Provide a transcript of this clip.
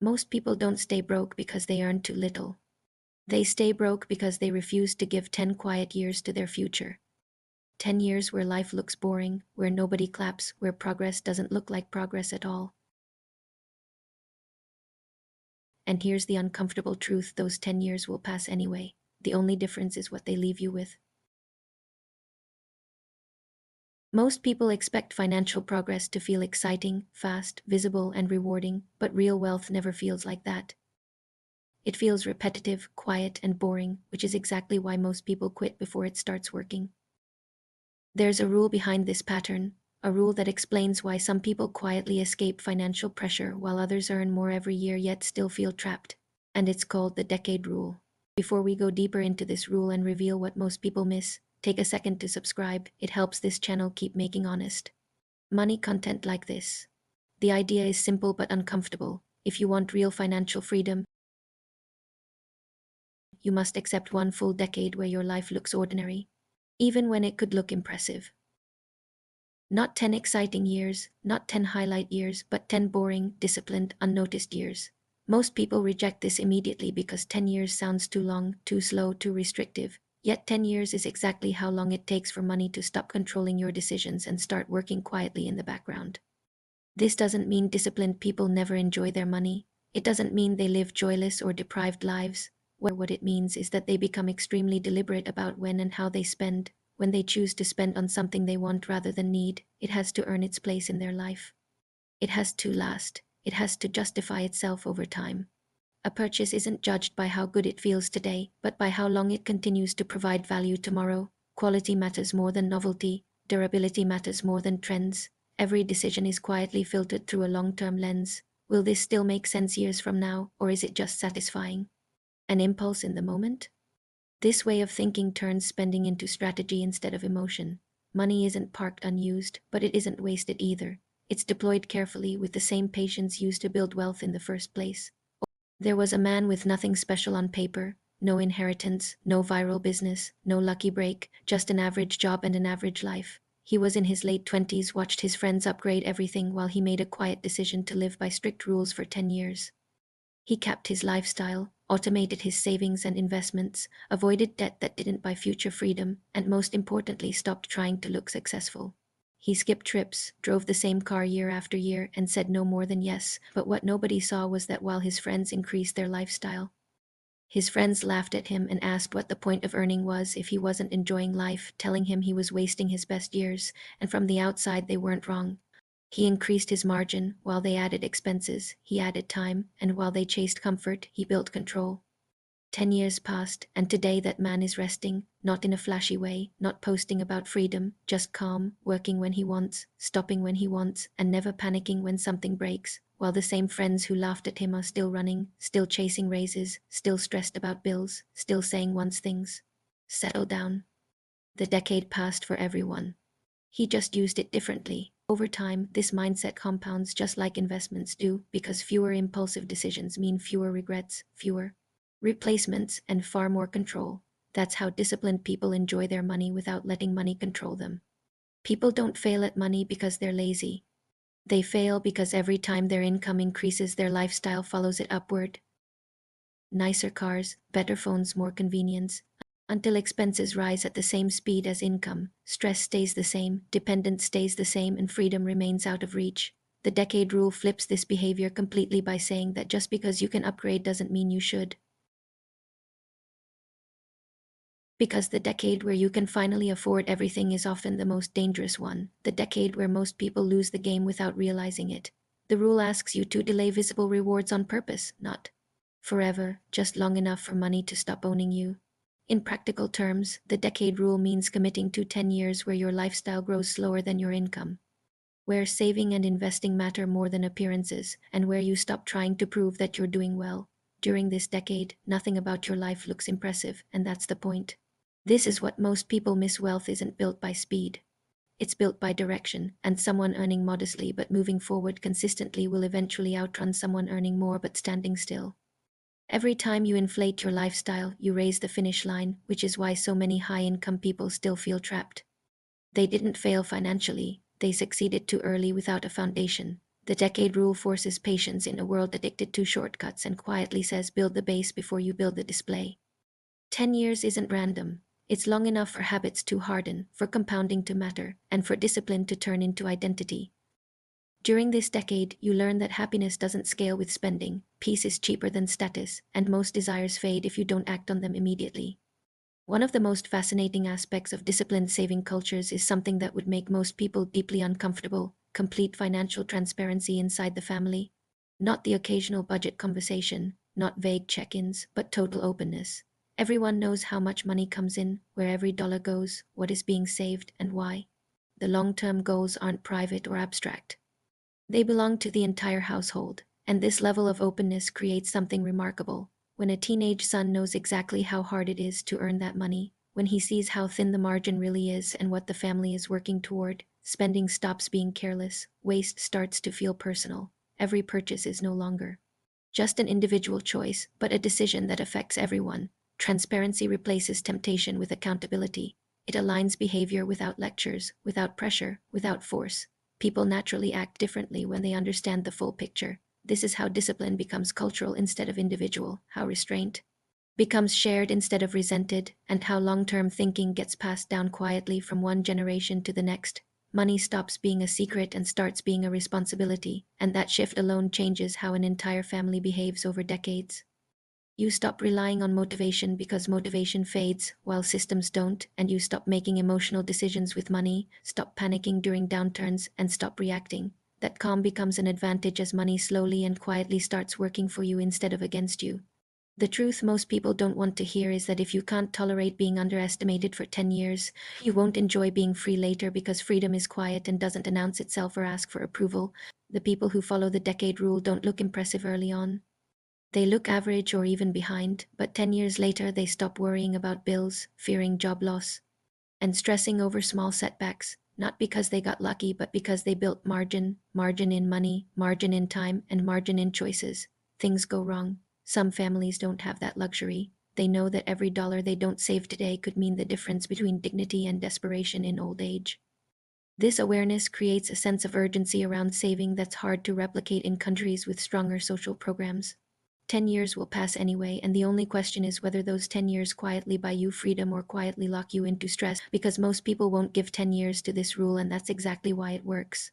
Most people don't stay broke because they earn too little. They stay broke because they refuse to give 10 quiet years to their future. 10 years where life looks boring, where nobody claps, where progress doesn't look like progress at all. And here's the uncomfortable truth: those 10 years will pass anyway. The only difference is what they leave you with. Most people expect financial progress to feel exciting, fast, visible, and rewarding, but real wealth never feels like that. It feels repetitive, quiet, and boring, which is exactly why most people quit before it starts working. There's a rule behind this pattern, a rule that explains why some people quietly escape financial pressure while others earn more every year yet still feel trapped. And it's called the decade rule. Before we go deeper into this rule and reveal what most people miss, take a second to subscribe. It helps this channel keep making honest money content like this. The idea is simple but uncomfortable. If you want real financial freedom, you must accept one full decade where your life looks ordinary, even when it could look impressive. Not 10 exciting years, not 10 highlight years, but 10 boring, disciplined, unnoticed years. Most people reject this immediately because 10 years sounds too long, too slow, too restrictive. Yet 10 years is exactly how long it takes for money to stop controlling your decisions and start working quietly in the background. This doesn't mean disciplined people never enjoy their money. It doesn't mean they live joyless or deprived lives. What it means is that they become extremely deliberate about when and how they spend. When they choose to spend on something they want rather than need, it has to earn its place in their life. It has to last. It has to justify itself over time. A purchase isn't judged by how good it feels today, but by how long it continues to provide value tomorrow. Quality matters more than novelty. Durability matters more than trends. Every decision is quietly filtered through a long-term lens. Will this still make sense years from now, or is it just satisfying? An impulse in the moment? This way of thinking turns spending into strategy instead of emotion. Money isn't parked unused, but it isn't wasted either. It's deployed carefully with the same patience used to build wealth in the first place. There was a man with nothing special on paper, no inheritance, no viral business, no lucky break, just an average job and an average life. He was in his late 20s, watched his friends upgrade everything while he made a quiet decision to live by strict rules for 10 years. He kept his lifestyle, automated his savings and investments, avoided debt that didn't buy future freedom, and most importantly, stopped trying to look successful. He skipped trips, drove the same car year after year, and said no more than yes, but what nobody saw was that while his friends increased their lifestyle, his friends laughed at him and asked what the point of earning was if he wasn't enjoying life, telling him he was wasting his best years, and from the outside they weren't wrong. He increased his margin, while they added expenses, he added time, and while they chased comfort, he built control. 10 years passed, and today that man is resting, not in a flashy way, not posting about freedom, just calm, working when he wants, stopping when he wants, and never panicking when something breaks, while the same friends who laughed at him are still running, still chasing raises, still stressed about bills, still saying once things settle down. The decade passed for everyone. He just used it differently. Over time, this mindset compounds just like investments do, because fewer impulsive decisions mean fewer regrets, fewer replacements, and far more control. That's how disciplined people enjoy their money without letting money control them. People don't fail at money because they're lazy. They fail because every time their income increases, their lifestyle follows it upward. Nicer cars, better phones, more convenience, until expenses rise at the same speed as income, stress stays the same, dependence stays the same, and freedom remains out of reach. The decade rule flips this behavior completely by saying that just because you can upgrade doesn't mean you should. Because the decade where you can finally afford everything is often the most dangerous one, the decade where most people lose the game without realizing it. The rule asks you to delay visible rewards on purpose, not forever, just long enough for money to stop owning you. In practical terms, the decade rule means committing to 10 years where your lifestyle grows slower than your income, where saving and investing matter more than appearances, and where you stop trying to prove that you're doing well. During this decade, nothing about your life looks impressive, and that's the point. This is what most people miss: wealth isn't built by speed. It's built by direction, and someone earning modestly but moving forward consistently will eventually outrun someone earning more but standing still. Every time you inflate your lifestyle, you raise the finish line, which is why so many high-income people still feel trapped. They didn't fail financially, they succeeded too early without a foundation. The decade rule forces patience in a world addicted to shortcuts and quietly says build the base before you build the display. 10 years isn't random. It's long enough for habits to harden, for compounding to matter, and for discipline to turn into identity. During this decade, you learn that happiness doesn't scale with spending, peace is cheaper than status, and most desires fade if you don't act on them immediately. One of the most fascinating aspects of disciplined saving cultures is something that would make most people deeply uncomfortable: complete financial transparency inside the family. Not the occasional budget conversation, not vague check ins, but total openness. Everyone knows how much money comes in, where every dollar goes, what is being saved, and why. The long term goals aren't private or abstract. They belong to the entire household, and this level of openness creates something remarkable. When a teenage son knows exactly how hard it is to earn that money, when he sees how thin the margin really is and what the family is working toward, spending stops being careless, waste starts to feel personal. Every purchase is no longer just an individual choice, but a decision that affects everyone. Transparency replaces temptation with accountability. It aligns behavior without lectures, without pressure, without force. People naturally act differently when they understand the full picture. This is how discipline becomes cultural instead of individual, how restraint becomes shared instead of resented, and how long term thinking gets passed down quietly from one generation to the next. Money stops being a secret and starts being a responsibility, and that shift alone changes how an entire family behaves over decades. You stop relying on motivation because motivation fades while systems don't, and you stop making emotional decisions with money, stop panicking during downturns, and stop reacting. That calm becomes an advantage as money slowly and quietly starts working for you instead of against you. The truth most people don't want to hear is that if you can't tolerate being underestimated for 10 years, you won't enjoy being free later because freedom is quiet and doesn't announce itself or ask for approval. The people who follow the decade rule don't look impressive early on. They look average or even behind, but 10 years later they stop worrying about bills, fearing job loss, and stressing over small setbacks, not because they got lucky, but because they built margin, margin in money, margin in time, and margin in choices. Things go wrong. Some families don't have that luxury. They know that every dollar they don't save today could mean the difference between dignity and desperation in old age. This awareness creates a sense of urgency around saving that's hard to replicate in countries with stronger social programs. 10 years will pass anyway, and the only question is whether those 10 years quietly buy you freedom or quietly lock you into stress, because most people won't give 10 years to this rule, and that's exactly why it works.